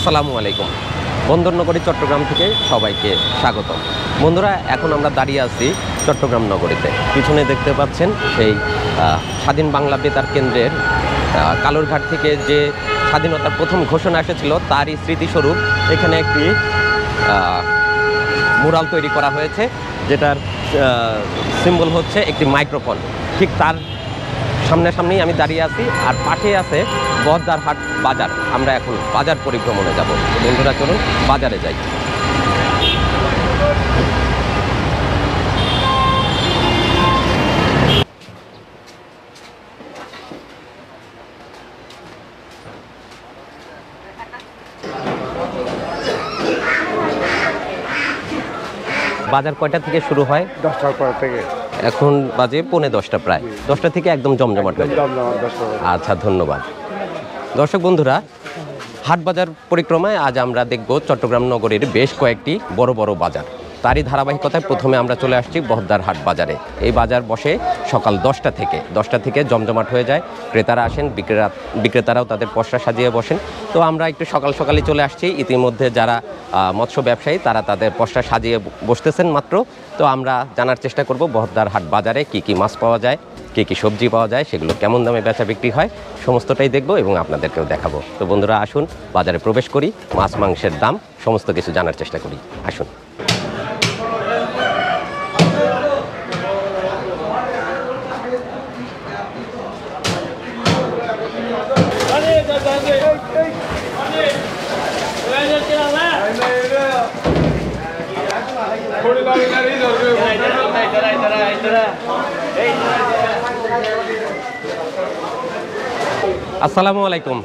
আসসালামু আলাইকুম। বন্দরনগরী চট্টগ্রাম থেকে সবাইকে স্বাগত। বন্ধুরা, এখন আমরা দাঁড়িয়ে আছি চট্টগ্রাম নগরীতে। পিছনে দেখতে পাচ্ছেন সেই স্বাধীন বাংলা বেতার কেন্দ্রের কালুরঘাট থেকে যে স্বাধীনতার প্রথম ঘোষণা এসেছিল তারই স্মৃতিস্বরূপ এখানে একটি মুরাল তৈরি করা হয়েছে, যেটার সিম্বল হচ্ছে একটি মাইক্রোফোন। ঠিক তার সামনাসামনি আমি দাঁড়িয়ে আছি, আর পাশে আছে বহদ্দারহাট বাজার। আমরা এখন বাজার পরিভ্রমণে যাব। বন্ধুরা, চলুন বাজারে যাই। বাজার কয়টা থেকে শুরু হয়? 10টার পর থেকে। এখন বাজে 10:45 প্রায়। 10টা থেকে একদম জমজমাট হয়ে যায়। আচ্ছা, ধন্যবাদ। দর্শক বন্ধুরা, হাট বাজার পরিক্রমায় আজ আমরা দেখব চট্টগ্রাম নগরীর বেশ কয়েকটি বড় বড় বাজার। তারই ধারাবাহিকতায় প্রথমে আমরা চলে আসছি বহদ্দারহাট বাজারে। এই বাজার বসে সকাল 10টা থেকে জমজমাট হয়ে যায়। ক্রেতারা আসেন, বিক্রেতারাও তাদের পসরা সাজিয়ে বসেন। তো আমরা একটু সকালে চলে আসছি। ইতিমধ্যে যারা মৎস্য ব্যবসায়ী তারা তাদের পসরা সাজিয়ে বসতেছেন মাত্র। তো আমরা জানার চেষ্টা করব বহদ্দারহাট বাজারে কি কি মাছ পাওয়া যায়, কী কী সবজি পাওয়া যায়, সেগুলো কেমন দামে বেচা বিক্রি হয়, সমস্তটাই দেখব এবং আপনাদেরকেও দেখাবো। তো বন্ধুরা, আসুন বাজারে প্রবেশ করি, মাছ মাংসের দাম সমস্ত কিছু জানার চেষ্টা করি। আসুন। আসসালামু আলাইকুম,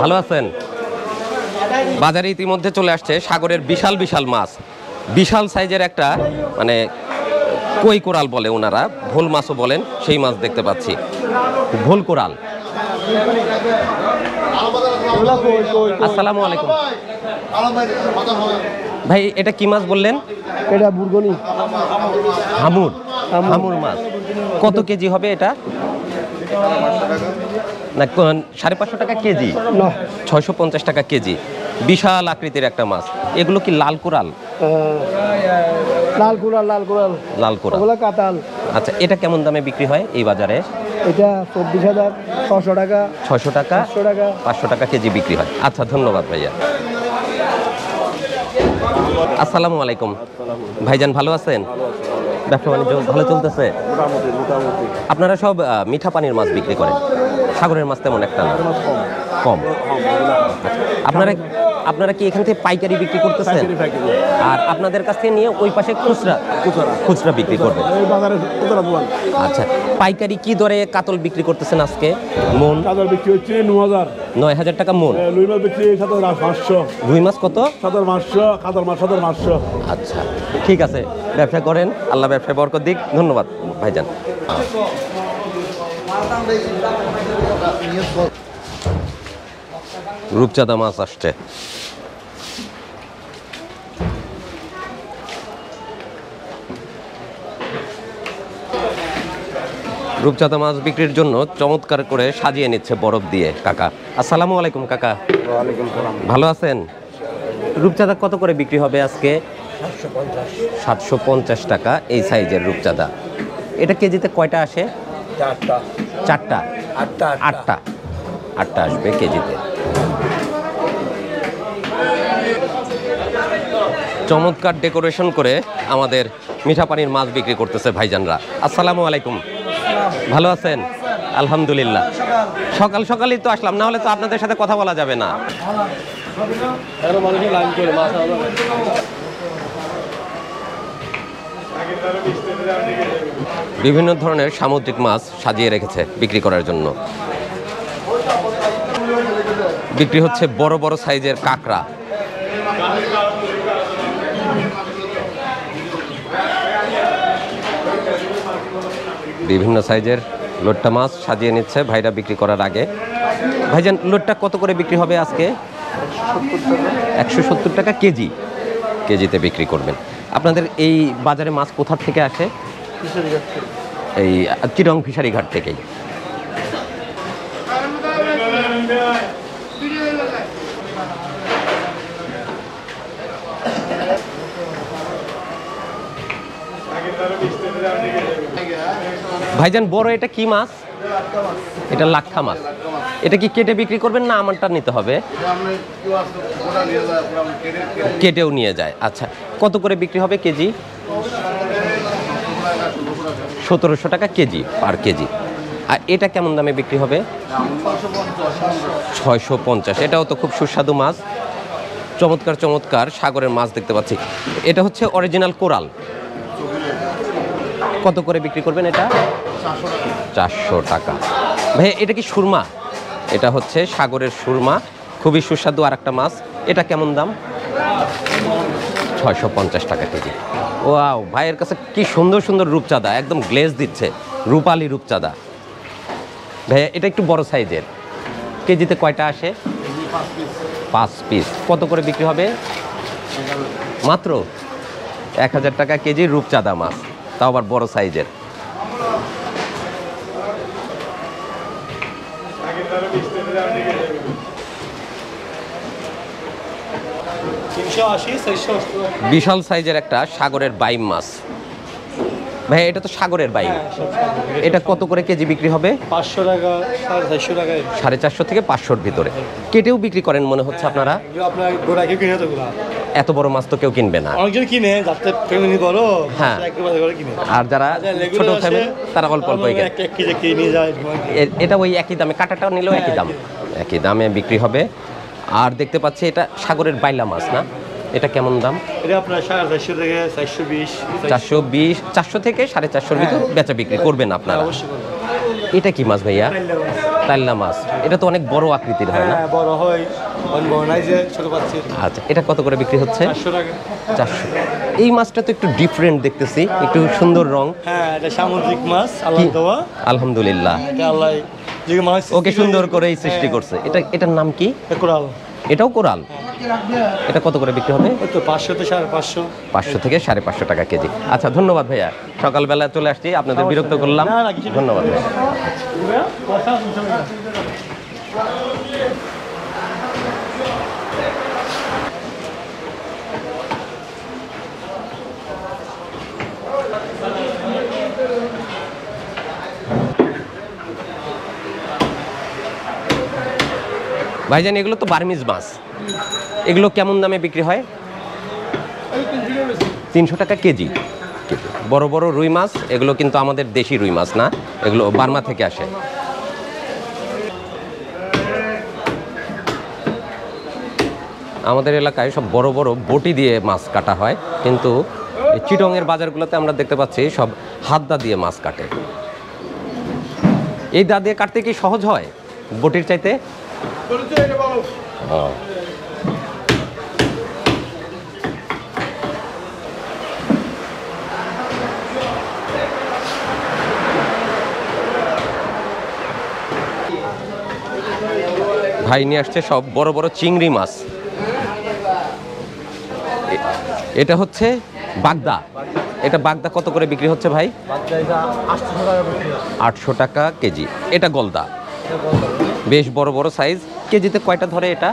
ভালো আছেন? বাজারে ইতিমধ্যে চলে আসছে সাগরের বিশাল বিশাল মাছ। বিশাল সাইজের একটা মানে কই কোরাল বলে ওনারা, ভোল মাছও বলেন, সেই মাছ দেখতে পাচ্ছি। ভোল কোরাল। আসসালামু আলাইকুম ভাই, এটা কি মাছ বললেন? এটা বুরগনি, হামুর মাছ। কত কেজি হবে এটা? না, 550 টাকা কেজি, 650 টাকা কেজি। বিশাল আকৃতির একটা মাছ। এগুলো কি লাল কোরাল? লাল কোরাল। কাতাল। আচ্ছা, এটা কেমন দামে বিক্রি হয় এই বাজারে? এটা 24,600 টাকা, 600 টাকা, 500 টাকা কেজি বিক্রি হয়। আচ্ছা, ধন্যবাদ ভাইয়া। আসসালামু আলাইকুম ভাইজান, ভালো আছেন? ব্যবসা বাণিজ্য ভালো চলতেছে? আপনারা সব মিঠা পানির মাছ বিক্রি করেন, সাগরের মাছ তেমন একটা না, কম। আপনারা কি এখান থেকে পাইকারি বিক্রি করতেছেন, আর আপনাদের কাছ থেকে নিয়ে ওই পাশে খুচরা বিক্রি করবেন? আচ্ছা, পাইকারি কি দরে কাতল বিক্রি করতেছেন আজকে? মন কাতল বিক্রি হচ্ছে 9,000 টাকা মন। রুই মাছ বিক্রি 7,500। রুই মাছ কত? 7,500। কাতল মাছ 7,500। আচ্ছা, ঠিক আছে, ব্যবসা করেন, আল্লাহ ব্যবসায় বরকত দিক। ধন্যবাদ ভাইজান। রূপচাঁদা মাছ আসছে। রূপচাঁদা মাছ বিক্রির জন্য চমৎকার করে সাজিয়ে নিচ্ছে বরফ দিয়ে কাকা। আসসালামু আলাইকুম কাকা, ভালো আছেন? রূপচাঁদা কত করে বিক্রি হবে আজকে? 750 টাকা এই সাইজের রূপচাঁদা। এটা কেজিতে কয়টা আসে? 4টা। 8টা আসবে কেজিতে। চমৎকার ডেকোরেশন করে আমাদের মিঠা পানির মাছ বিক্রি করতেছে ভাইজানরা। আসসালামু আলাইকুম, ভালো আছেন? আলহামদুলিল্লাহ। সকালই তো আসলাম, না হলে তো আপনাদের সাথে কথা বলা যাবে না। বিভিন্ন ধরনের সামুদ্রিক মাছ সাজিয়ে রেখেছে বিক্রি করার জন্য। বিক্রি হচ্ছে বড় বড় সাইজের কাঁকড়া। বিভিন্ন সাইজের লোট্টা মাছ সাজিয়ে নিচ্ছে ভাইরা বিক্রি করার আগে। ভাইজান, লোট্টা কত করে বিক্রি হবে আজকে? 170 টাকা কেজি। কেজিতে বিক্রি করবেন। আপনাদের এই বাজারে মাছ কোথা থেকে আসে? এই চিরং ফিশারি ঘাট থেকেই। ভাইজান বড় এটা কি মাছ? এটা লাক্ষা মাছ। এটা কি কেটে বিক্রি করবেন না আমারটা নিতে হবে? কেটেও নিয়ে যায়। আচ্ছা, কত করে বিক্রি হবে কেজি? 1700 টাকা কেজি, পার কেজি। আর এটা কেমন দামে বিক্রি হবে? 650। এটাও তো খুব সুস্বাদু মাছ, চমৎকার চমৎকার সাগরের মাছ দেখতে পাচ্ছি। এটা হচ্ছে অরিজিনাল কোরাল। কত করে বিক্রি করবেন এটা? 400 টাকা। ভাই এটা কি সুরমা? এটা হচ্ছে সাগরের সুরমা, খুবই সুস্বাদু আর একটা মাছ। এটা কেমন দাম? 650 টাকা কেজি। ওয়াও, ভাইয়ের কাছে কি সুন্দর সুন্দর রূপচাঁদা, একদম গ্লেজ দিচ্ছে, রূপালি রূপচাঁদা। ভাইয়া এটা একটু বড় সাইজের, কেজিতে কয়টা আসে? 5 পিস। কত করে বিক্রি হবে? মাত্র 1000 টাকা কেজি রূপচাঁদা মাছ, তাও আবার বড় সাইজের। বিশাল সাইজের একটা সাগরের বাইম মাছ। ভাই এটা তো সাগরের বাইম, এটা কত করে কেজি বিক্রি হবে? 500 টাকা, 450 টাকা। 450 থেকে 500-র ভিতরে। কেটেও বিক্রি করেন মনে হচ্ছে আপনারা? আপনার গোড়া কেউ কিনে তো গোড়া, এত বড় মাছ তো কেউ কিনবে না। অনেকজন কিনে যাতে ফ্যামিলি বড়, হ্যাঁ, একেবারে করে কিনে। আর যারা ছোট ফ্যামিলি তারা অল্প অল্প কিনে। এক কেজি কিনে যায়। এটা ওই একই দামে, কাটাটাও নিলেও একই দাম, একই দামে বিক্রি হবে। আর দেখতে পাচ্ছি এটা সাগরের বাইলা মাছ না? এটা কেমন দাম? এটা আপনার 450 থেকে 420। 420, 400 থেকে 450-র ভিতর বেচা বিক্রি করবেন আপনারা। এটা কি মাছ ভাইয়া? টাইল্লা মাছ। এটা তো অনেক বড় আকৃতির হয় না? বড় হয়, বড় নাই যে ছোট পাচ্ছি। আচ্ছা, এটা কত করে বিক্রি হচ্ছে? 400 টাকা। 400। এই মাছটা তো একটু ডিফারেন্ট দেখতেছি, একটু সুন্দর রং। হ্যাঁ, এটা সামুদ্রিক মাছ, আল্লাহ দেওয়া। আলহামদুলিল্লাহ, এটা আল্লাহ যে মাছ ওকে সুন্দর করেই সৃষ্টি করছে। এটার নাম কি? কোরাল। এটাও কোরাল। এটা কত করে বিক্রি হবে? তো 500 থেকে 550। 500 থেকে 550 টাকা কেজি। আচ্ছা, ধন্যবাদ ভাইয়া, সকালবেলা চলে আসছি, আপনাদের বিরক্ত করলাম। ধন্যবাদ ভাইয়া। ভাইজান এগুলো তো বার্মিজ মাছ, এগুলো কেমন দামে বিক্রি হয়? 300 টাকা কেজি। বড় বড় রুই মাছ, এগুলো কিন্তু আমাদের দেশি রুই মাছ না, এগুলো বার্মা থেকে আসে। আমাদের এলাকায় সব বড় বড় বটি দিয়ে মাছ কাটা হয়, কিন্তু চিটংয়ের বাজারগুলোতে আমরা দেখতে পাচ্ছি সব হাত দা দিয়ে মাছ কাটে। এই দা দিয়ে কাটতে কি সহজ হয় বটির চাইতে? ভাই নিয়ে আসছে সব বড় বড় চিংড়ি মাছ। এটা হচ্ছে বাগদা। এটা বাগদা কত করে বিক্রি হচ্ছে ভাই? 800 টাকা কেজি। এটা গলদা, বেশ বড় বড় সাইজ। কেজিতে কয়টা ধরে এটা?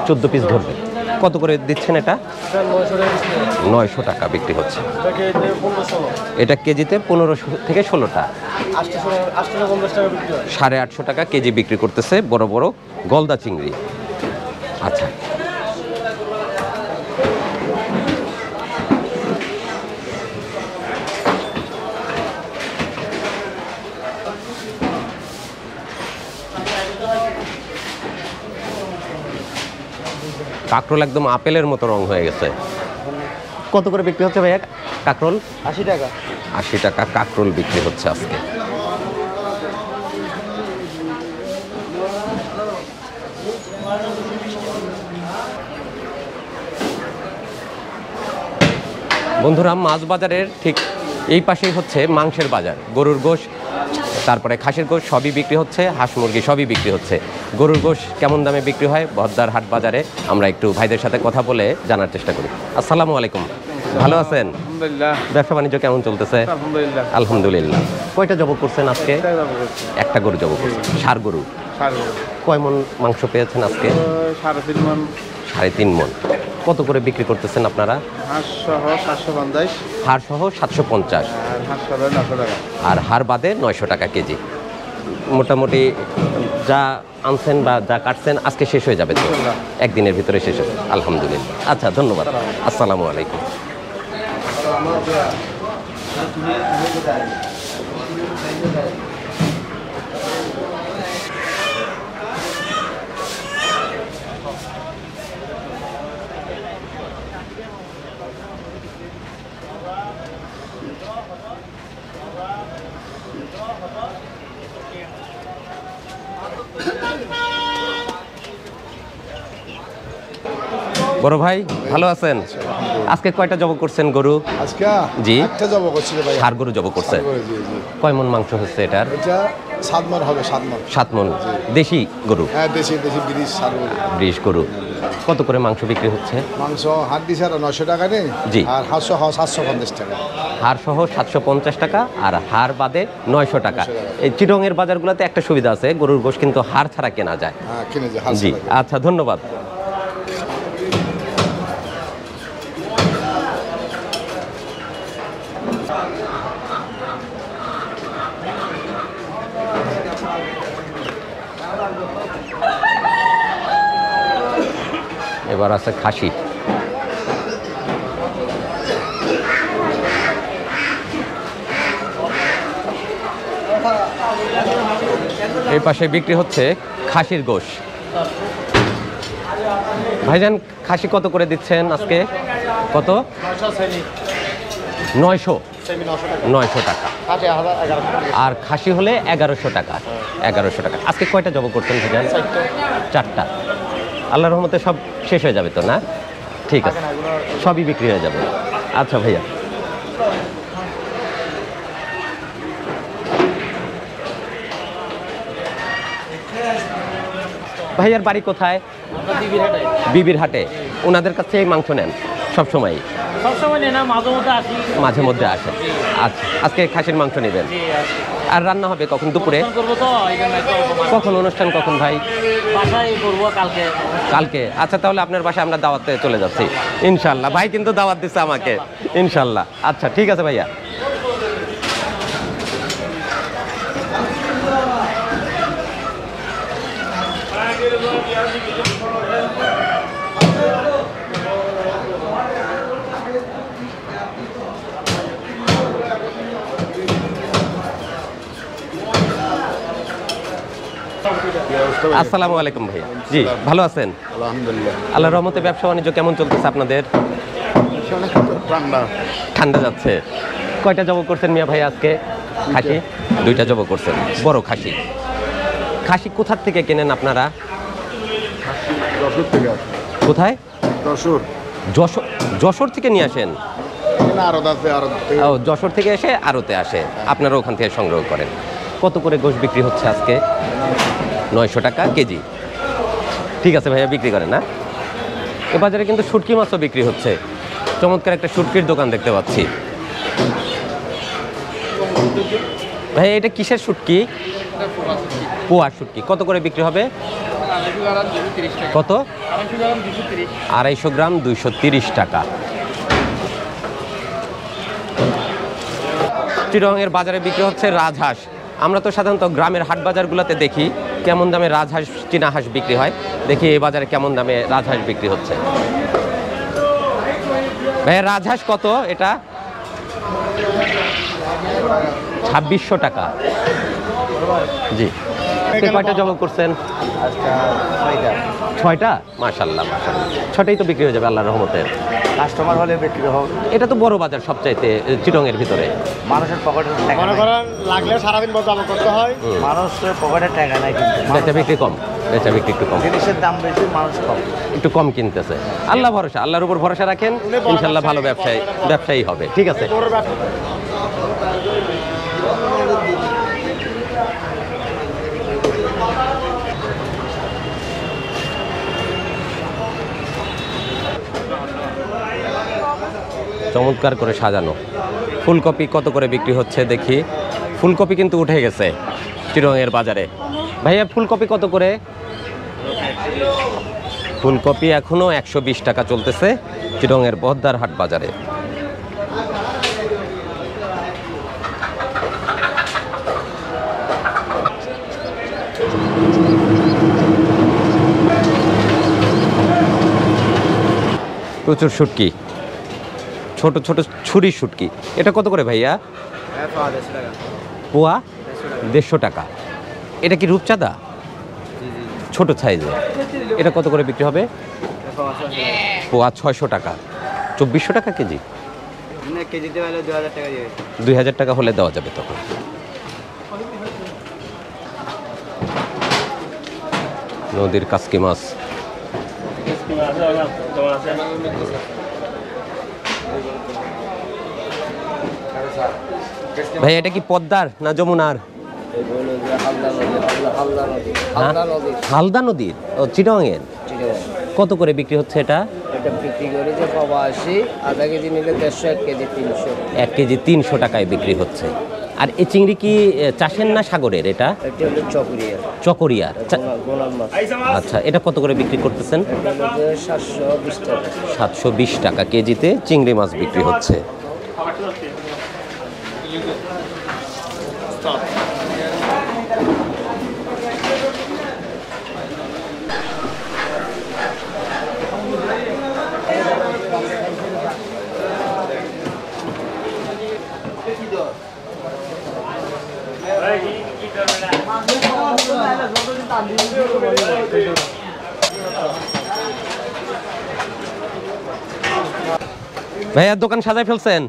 14 পিস ধরবে। কত করে দিচ্ছেন এটা? 900 টাকা বিক্রি হচ্ছে। এটা কেজিতে 1500 থেকে 16টা, 850 টাকা কেজি বিক্রি করতেছে বড় বড় গলদা চিংড়ি। আচ্ছা, কাঁকরোল একদম আপেলের মতো রং হয়ে গেছে। কত করে বিক্রি হচ্ছে ভাইয়া কাঁকরোল? 80 টাকা। 80 টাকা কাঁকরোল বিক্রি হচ্ছে আজকে। বন্ধুরা, মাছ বাজারের ঠিক এই পাশেই হচ্ছে মাংসের বাজার। গরুর গোশ, তারপরে খাসির গোশ সবই বিক্রি হচ্ছে, হাঁস মুরগি সবই বিক্রি হচ্ছে। গরুর গোশ কেমন দামে বিক্রি হয় বহদ্দার হাট বাজারে, আমরা একটু ভাইদের সাথে কথা বলে জানার চেষ্টা করি। আসসালামু আলাইকুম, ভালো আছেন? আলহামদুলিল্লাহ। ব্যবসা বাণিজ্য কেমন চলতেছে? আলহামদুলিল্লাহ। আলহামদুলিল্লাহ। কয়টা জব করছেন আজকে? একটা গরু জব করছেন। ষাঁড় গরু। কয় মন মাংস পেয়েছেন আজকে? 3.5 মণ। 3.5 মন। কত করে বিক্রি করতেছেন আপনারা? হাঁস সহ 750, হাড় সহ 750 আর হাঁস সহ 900 টাকা। আর হাড় বাদে 900 টাকা কেজি। মোটামুটি যা আনছেন বা যা কাটছেন আজকে শেষ হয়ে যাবে তো? একদিনের ভিতরে শেষ হবে, আলহামদুলিল্লাহ। আচ্ছা, ধন্যবাদ। আসসালামু আলাইকুম। বড় ভাই ভালো আছেন? আজকে কয়টা জব করছেন গরু? আজকে জি। একটা জব করছিল ভাই। ষাড় গরু জব করছেন? জি জি। কয় মন মাংস হচ্ছে এটার? এটা 7 মণ হবে, 7 মণ। 7 মন। দেশি গরু? হ্যাঁ, দেশি ব্রিজ সার গরু। ব্রিজ গরু। কত করে মাংস বিক্রি হচ্ছে? মাংস হাট দিছে আর 900 টাকা নেই। জি। আর হাঁস সহ 750 টাকা। হাড় সহ 750 টাকা আর হাড় বাদে 900 টাকা। এই চিটংয়ের বাজারগুলোতে একটা সুবিধা আছে, গরুর গোশত কিন্তু হাড় ছাড়া কেনা যায়। হ্যাঁ, কিনে যে হাঁস। জি, আচ্ছা, ধন্যবাদ। এবার আছে খাসি। এই পাশে বিক্রি হচ্ছে খাসির গোশ। ভাইজান, খাসি কত করে দিচ্ছেন আজকে? কত? 900 টাকা। আর খাসি হলে 1100 টাকা। 1100 টাকা। আজকে কয়টা জব করছেন ভাইজান? 4টা। আল্লাহর রহমতে সব শেষ হয়ে যাবে তো না? ঠিক আছে, সবই বিক্রি হয়ে যাবে। আচ্ছা ভাইয়া। ভাইয়ার বাড়ি কোথায়? বিবির হাটে। ওনাদের কাছে এই মাংস নেন সবসময়? সবসময় নেই না, মাঝে মধ্যে আসি। মাঝে মধ্যে আসে। আচ্ছা, আজকে খাসির মাংস নেবেন? আর রান্না হবে কখন? দুপুরে? করবো তো এই জন্য একটু অল্প মাছ। কখন অনুষ্ঠান, কখন ভাই? বাসায় করবো কালকে। কালকে? আচ্ছা, তাহলে আপনার বাসায় আমরা দাওয়াতে চলে যাচ্ছি ইনশাল্লাহ। ভাই কিন্তু দাওয়াত দিচ্ছে আমাকে, ইনশাল্লাহ। আচ্ছা, ঠিক আছে ভাইয়া। আসসালামু আলাইকুম ভাইয়া। জি, ভালো আছেন? আলহামদুলিল্লাহ। আল্লাহর রহমতে ব্যবসা বাণিজ্য কেমন চলতেছে আপনাদের? ঠান্ডা। ঠান্ডা যাচ্ছে। কয়টা জব করছেন মিয়া ভাই আজকে? খাসি 2টা জব করছেন। বড় খাসি। খাসি কোথা থেকে কেনেন আপনারা? যশোর থেকে আসে। কোথায়? যশোর। যশোর থেকে নিয়ে আসেন? আরত আছে, আরত থেকে। ও, যশোর থেকে এসে আড়তে আসে, আপনারা ওখান থেকে সংগ্রহ করেন। কত করে গোশ বিক্রি হচ্ছে আজকে? 900 টাকা কেজি। ঠিক আছে ভাইয়া, বিক্রি করেন না? এ বাজারে কিন্তু শুটকি মাছও বিক্রি হচ্ছে। চমৎকার একটা শুটকির দোকান দেখতে পাচ্ছি। ভাই, এটা কিসের শুটকি? পোয়া শুটকি। কত করে বিক্রি হবে? কত? 250 গ্রাম 230 টাকা। চিটংয়ের বাজারে বিক্রি হচ্ছে রাজহাঁস। আমরা তো সাধারণত গ্রামের হাট বাজারগুলোতে দেখি কেমন দামে রাজহাঁস, চীনা হাঁস বিক্রি হয়। দেখি এই বাজারে কেমন দামে রাজহাঁস বিক্রি হচ্ছে। ভাই, রাজহাঁস কত এটা? 2600 টাকা। জি। কয়টা জমা করছেন? 6টা। মাশাআল্লাহ, মাশাআল্লাহ। 6টাই তো বিক্রি হয়ে যাবে আল্লাহর রহমতে। কাস্টমার হলে বিক্রি হবে। এটা তো বড় বাজার সবচাইতে চিটংয়ের ভিতরে। মানুষের পকেটে মনে করেন লাগলে সারাদিন জমা করতে হয়। মানুষের পকেটে টাকা নাই, কিন্তু বেচা বিক্রি কম। বেচা বিক্রি একটু কম, জিনিসের দাম বেশি, মানুষ কম। একটু কম কিনতেছে। আল্লাহ ভরসা, আল্লাহর উপর ভরসা রাখেন, ইনশাল্লাহ ভালো ব্যবসায়ী হবে। ঠিক আছে। চমৎকার করে সাজানো। ফুলকপি কত করে বিক্রি হচ্ছে দেখি। ফুলকপি কিন্তু উঠে গেছে চিটংয়ের বাজারে। ভাইয়া, ফুলকপি কত করে? ফুলকপি এখনও 120 টাকা চলতেছে চিটংয়ের বহদ্দার হাট বাজারে। প্রচুর শুটকি, ছোট ছোট ছুরি শুটকি। এটা কত করে ভাইয়া? পোয়া 150 টাকা। এটা কি রূপচাঁদা? ছোট সাইজে। এটা কত করে বিক্রি হবে? পোয়া 600 টাকা। 2400 টাকা কেজি? কেজিতে 2000 টাকা 2000 টাকা হলে দেওয়া যাবে তখন। নদীর কাসকি মাছ। ভাই এটা কি পদ্মার না যমুনার? হালদা নদীর। ও চিটংয়ের। কত করে বিক্রি হচ্ছে এটা? এটা বিক্রি করে যে পাওয়া 80, আধা কেজি নিলে 150, 1 কেজি 300। 1 কেজি 300 টাকায় বিক্রি হচ্ছে। আর এই চিংড়ি কি চাষের না সাগরের? এটা এটা হলো চকরিয়া, চকরিয়ার। গোলাম মাছ। আচ্ছা, এটা কত করে বিক্রি করতেছেন? এটা হলো যে 720 টাকা। 720 টাকা কেজিতে চিংড়ি মাছ বিক্রি হচ্ছে। ভাইয়া দোকান সাজায় ফেলছেন?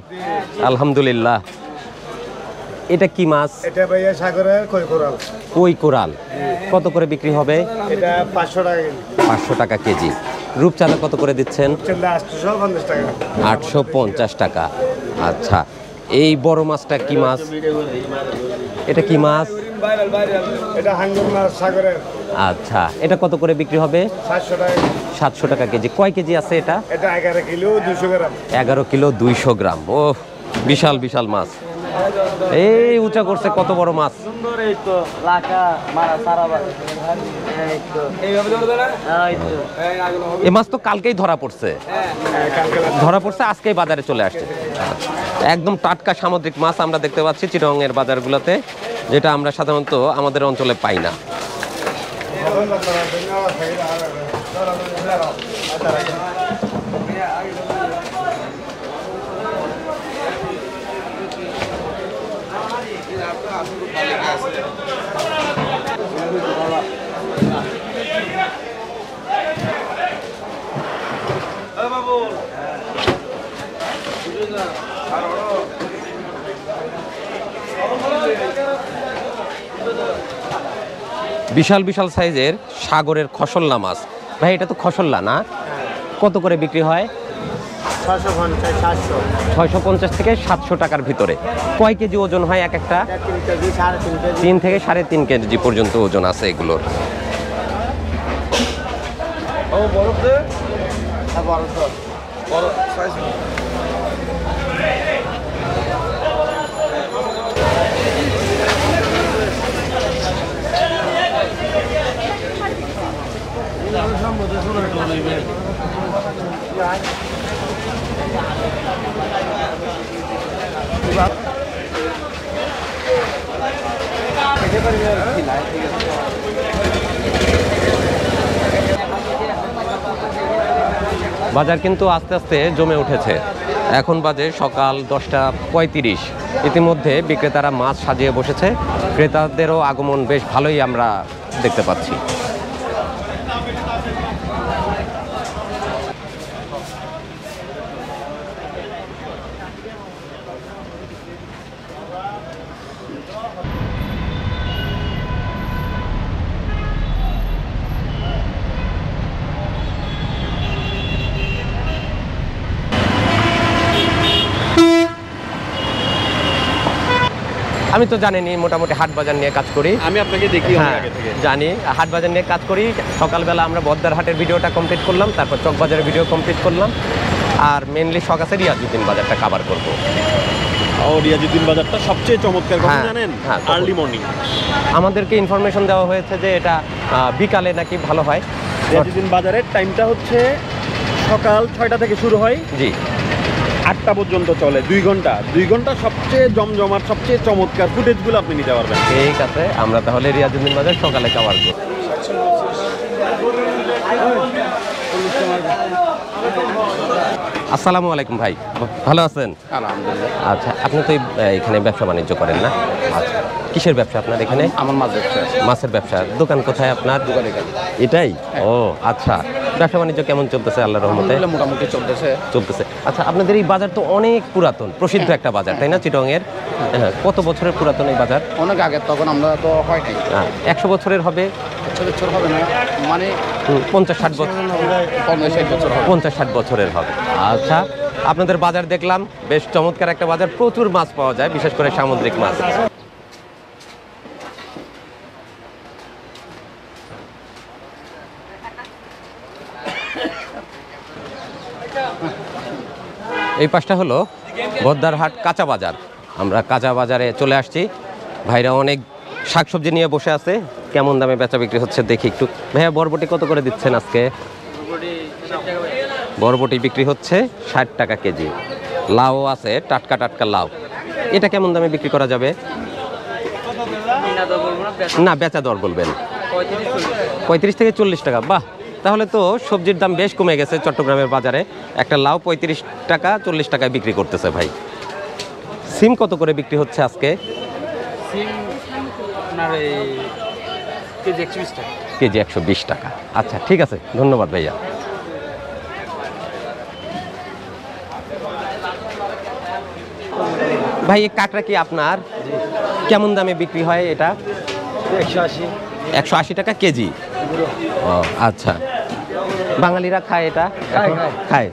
আলহামদুলিল্লাহ। এটা কি মাছ? এটা ভাইয়া সাগরের কই কোরাল। কই কোরাল। কত করে বিক্রি হবে? এটা 500 টাকা কেজি। 500 টাকা কেজি। রূপচাঁদা কত করে দিচ্ছেন? চলে 850 টাকা। 850 টাকা। আচ্ছা, এই বড় মাছটা কি মাছ? এটা কি মাছ? এটা হাঙ্গর মাছ সাগরের। আচ্ছা, এটা কত করে বিক্রি হবে? 700 টাকা। 700 টাকা কেজি। কয় কেজি আছে এটা? এটা 11 কিলো 200 গ্রাম। 11 কিলো 200 গ্রাম। ও বিশাল বিশাল মাছ। এই উঁচা করছে, কত বড় মাছ। সুন্দর। এই তো লাকা মারা সারা বাস। এই তো এইভাবে ধরবে না? এই তো এই মাছ তো কালকেই ধরা পড়ছে। ধরা পড়ছে, আজকেই বাজারে চলে আসছে। একদম টাটকা সামুদ্রিক মাছ আমরা দেখতে পাচ্ছি চিটংয়ের বাজারগুলোতে, যেটা আমরা সাধারণত আমাদের অঞ্চলে পাই না। বিশাল বিশাল সাইজের সাগরের খসল্লা মাছ। ভাই এটা তো খসল্লা না? কত করে বিক্রি হয়? 650, 700। 650 থেকে 700 টাকার ভিতরে। কয় কেজি ওজন হয় এক একটা? 3 কেজি, 3.5 কেজি। 3 থেকে 3.5 কেজি পর্যন্ত ওজন আছে এগুলোর। ও বরফ দে। হ্যাঁ বরফ দাও। বরফ সাইজ। বাজার কিন্তু আস্তে আস্তে জমে উঠেছে। এখন বাজে সকাল 10:35। ইতিমধ্যে বিক্রেতারা মাছ সাজিয়ে বসেছে। ক্রেতাদেরও আগমন বেশ ভালোই আমরা দেখতে পাচ্ছি। আমি তো জানিনি, মোটামুটি হাট বাজার নিয়ে কাজ করি। আমি আপনাকে দেখি হ্যাঁ, জানি হাট বাজার নিয়ে কাজ করি। সকালবেলা আমরা বদ্দার হাটের ভিডিওটা কমপ্লিট করলাম, তারপর চক বাজারের ভিডিও কমপ্লিট করলাম, আর মেনলি শখ আছে রিয়াজউদ্দিন বাজারটা কভার করব। ও রিয়াজউদ্দিন বাজারটা সবচেয়ে চমৎকার, কথা হ্যাঁ, জানেন? হ্যাঁ, আর্লি মর্নিং। আমাদেরকে ইনফরমেশন দেওয়া হয়েছে যে এটা বিকালে নাকি ভালো হয়। রিয়াজুদ্দিন বাজারের টাইমটা হচ্ছে সকাল 6টা থেকে শুরু হয়, জি 8টা পর্যন্ত চলে, 2 ঘন্টা। 2 ঘন্টা সবচেয়ে জমজমাট, সবচেয়ে চমৎকার ফুটেজগুলো আপনি নিতে পারবেন। ঠিক আছে, আমরা তাহলে রিয়াজুদ্দিন বাজার সকালে খাবার করব। আসসালামু আলাইকুম ভাই, ভালো আছেন? আলহামদুলিল্লাহ। আচ্ছা, আপনি তো এখানে ব্যবসা বাণিজ্য করেন না? আচ্ছা, কিসের ব্যবসা আপনার এখানে? আমার মাছ ব্যবসা আছে। মাছের ব্যবসা। দোকান কোথায় আপনার? দোকানে গেলে এটাই? ও আচ্ছা, ব্যবসা বাণিজ্য কেমন চলতেছে আল্লাহর রহমতে? আলহামদুলিল্লাহ মোটামুটি চলতেছে। চলতেছে। আচ্ছা, আপনাদের এই বাজার তো অনেক পুরাতন, প্রসিদ্ধ একটা বাজার, তাই না চিটংয়ের? হ্যাঁ, কত বছরের পুরাতন এই বাজার? অনেক আগে, তখন আমরা তো হয় নাই। 100 বছরের হবে? বছর হবে না, মানে 50-60 বছর, 50-60 বছর হবে। 50-60 বছরের হবে। আচ্ছা, আপনাদের বাজার দেখলাম বেশ চমৎকার একটা বাজার, প্রচুর মাছ পাওয়া যায়, বিশেষ করে সামুদ্রিক মাছ। এই পাশটা হলো বহদ্দারহাট কাঁচা বাজার। আমরা কাঁচা বাজারে চলে আসছি। ভাইরা অনেক শাকসবজি নিয়ে বসে আছে, কেমন দামে বেচা বিক্রি হচ্ছে দেখি একটু। ভাইয়া, বরবটি কত করে দিচ্ছেন আজকে? বরবটি বিক্রি হচ্ছে 60 টাকা কেজি। লাউ আছে, টাটকা টাটকা লাউ। এটা কেমন দামে বিক্রি করা যাবে? না, বেচা দর বলবেন। 35 থেকে 40 টাকা। বাহ, তাহলে তো সবজির দাম বেশ কমে গেছে চট্টগ্রামের বাজারে। একটা লাউ 35 টাকা 40 টাকায় বিক্রি করতেছে ভাই। সিম কত করে বিক্রি হচ্ছে আজকে? কেজি 120 টাকা। আচ্ছা, ঠিক আছে, ধন্যবাদ ভাইয়া। ভাই, এই কাঁকড়া কি আপনার? কেমন দামে বিক্রি হয় এটা? 180 টাকা কেজি। ও আচ্ছা, বাঙালিরা খায় এটা? খায়।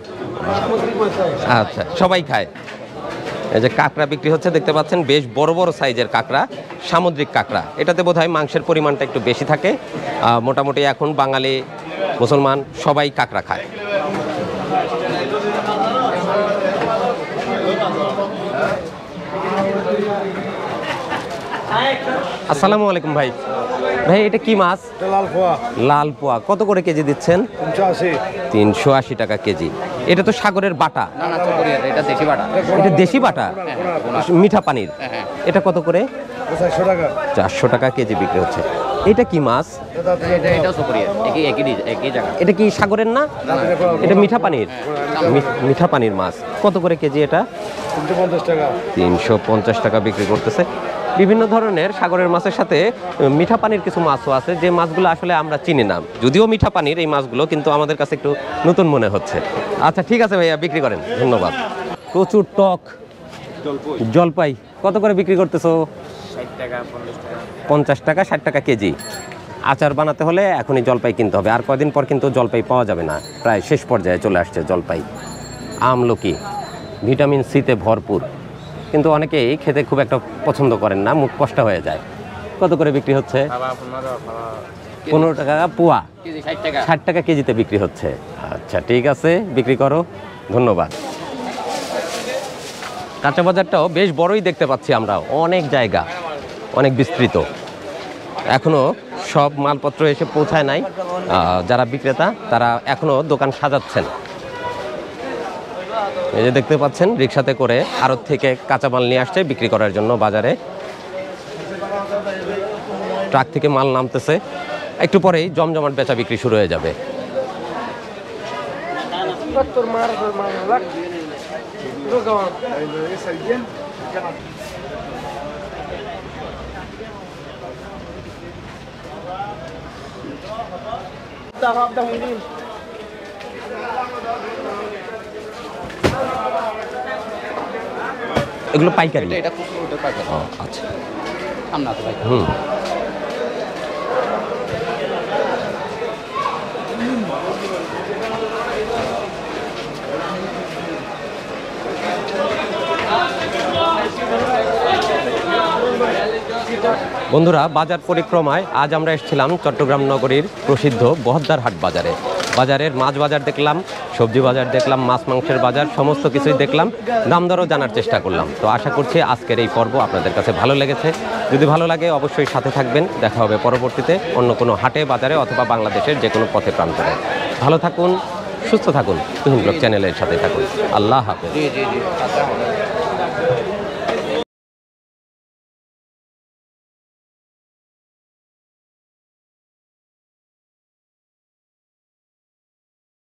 আচ্ছা, সবাই খায়। এই যে কাঁকড়া বিক্রি হচ্ছে দেখতে পাচ্ছেন, বেশ বড় বড় সাইজের কাঁকড়া, সামুদ্রিক কাঁকড়া। এটাতে বোধহয় মাংসের পরিমাণটা একটু বেশি থাকে। মোটামুটি এখন বাঙালি, মুসলমান সবাই কাঁকড়া খায়। আসসালামু আলাইকুম ভাই। ভাই, এটা কি মাছ? লাল পোয়া। লাল পোয়া কত করে কেজি দিচ্ছেন? 380। 380 টাকা কেজি। এটা তো সাগরের বাটা। না না, চকরিয়ার, এটা দেশি বাটা। এটা দেশি বাটা, মিঠা পানির। এটা কত করে? 400 টাকা। 400 টাকা কেজি বিক্রি হচ্ছে। এটা কি মাছ? এটাও চকরিয়ার, একই জায়গা। এটা কি সাগরের না? এটা মিঠা পানির। মিঠা পানির মাছ। কত করে কেজি এটা? 350 টাকা। 350 টাকা বিক্রি করতেছে। বিভিন্ন ধরনের সাগরের মাছের সাথে মিঠা পানির কিছু মাছও আছে, যে মাছগুলো আসলে আমরা চিনি না, যদিও মিঠা পানির এই মাছগুলো, কিন্তু আমাদের কাছে একটু নতুন মনে হচ্ছে। আচ্ছা, ঠিক আছে ভাইয়া, বিক্রি করেন, ধন্যবাদ। প্রচুর টক জলপাই কত করে বিক্রি করতেছো? 50 টাকা 60 টাকা কেজি। আচার বানাতে হলে এখনই জলপাই কিনতে হবে, আর কয়দিন পর কিন্তু জলপাই পাওয়া যাবে না, প্রায় শেষ পর্যায়ে চলে আসছে জলপাই। আমলকি ভিটামিন সিতে ভরপুর, কিন্তু অনেকেই খেতে খুব একটা পছন্দ করেন না, মুখ কষ্ট হয়ে যায়। কত করে বিক্রি হচ্ছে? 15 টাকা পোয়া, 60 টাকা কেজিতে বিক্রি হচ্ছে। আচ্ছা, ঠিক আছে, বিক্রি করো, ধন্যবাদ। কাঁচা বাজারটাও বেশ বড়ই দেখতে পাচ্ছি আমরা, অনেক জায়গা, অনেক বিস্তৃত। এখনো সব মালপত্র এসে পৌঁছায় নাই। যারা বিক্রেতা তারা এখনো দোকান সাজাচ্ছেন। এই যে দেখতে পাচ্ছেন, রিক্সাতে করে আড়ত থেকে কাঁচামাল নিয়ে আসছে বিক্রি করার জন্য বাজারে। ট্রাক থেকে মাল নামতেছে, একটু পরেই জমজমাট বেচা বিক্রি শুরু হয়ে যাবে। এগুলো পাইকারি? এটা খুচরো পাইকারি। ও আচ্ছা, আমরা তো পাইকারি। হুম। বন্ধুরা, বাজার পরিক্রমায় আজ আমরা এসেছিলাম চট্টগ্রাম নগরীর প্রসিদ্ধ বহদ্দারহাট বাজারে। বাজারের মাছ বাজার দেখলাম, সবজি বাজার দেখলাম, মাছ মাংসের বাজার, সমস্ত কিছুই দেখলাম, দাম দরও জানার চেষ্টা করলাম। তো আশা করছি আজকের এই পর্ব আপনাদের কাছে ভালো লেগেছে। যদি ভালো লাগে অবশ্যই সাথে থাকবেন। দেখা হবে পরবর্তীতে অন্য কোনো হাটে, বাজারে অথবা বাংলাদেশের যে কোনো পথে প্রান্তরে। ভালো থাকুন, সুস্থ থাকুন, তুহিন ব্লগ চ্যানেলের সাথে থাকুন। আল্লাহ হাফেজ। জি জি জি